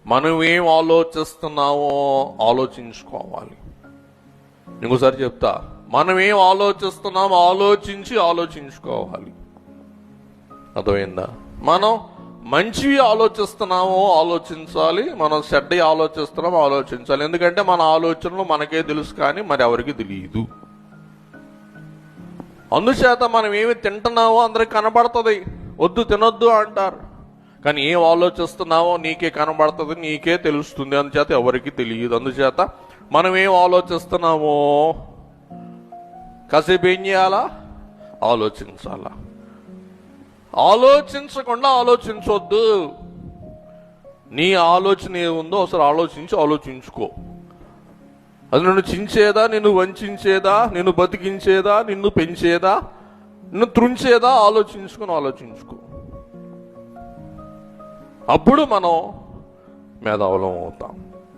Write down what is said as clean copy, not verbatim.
మనం ఏం ఆలోచిస్తున్నామో ఆలోచించుకోవాలి. ఇంకోసారి చెప్తా, మనం ఏం ఆలోచిస్తున్నామో ఆలోచించుకోవాలి. అర్థమైందా? మనం మంచివి ఆలోచిస్తున్నామో ఆలోచించాలి, మనం చెడ్డవి ఆలోచిస్తున్నామో ఆలోచించాలి. ఎందుకంటే మన ఆలోచనలు మనకే తెలుసు, కానీ మరి ఎవరికి తెలియదు. అందుచేత మనం ఏమి తింటున్నామో అందరికి కనబడుతుంది. వద్దు తినొద్దు అంటారు, కానీ ఏం ఆలోచిస్తున్నావో నీకే కనబడుతుంది, నీకే తెలుస్తుంది. అందుచేత ఎవరికి తెలియదు. అందుచేత మనం ఏం ఆలోచిస్తున్నామో కాసేపు ఏం చేయాలా? ఆలోచించాలా. ఆలోచించకుండా ఆలోచించొద్దు. నీ ఆలోచన ఏముందో అసలు ఆలోచించుకో. అది నిన్ను చించేదా, నిన్ను వంచేదా, నిన్ను బతికించేదా, నిన్ను పెంచేదా, నిన్ను త్రుంచేదా? ఆలోచించుకో. అప్పుడు మనం మేధావులం అవుతాం.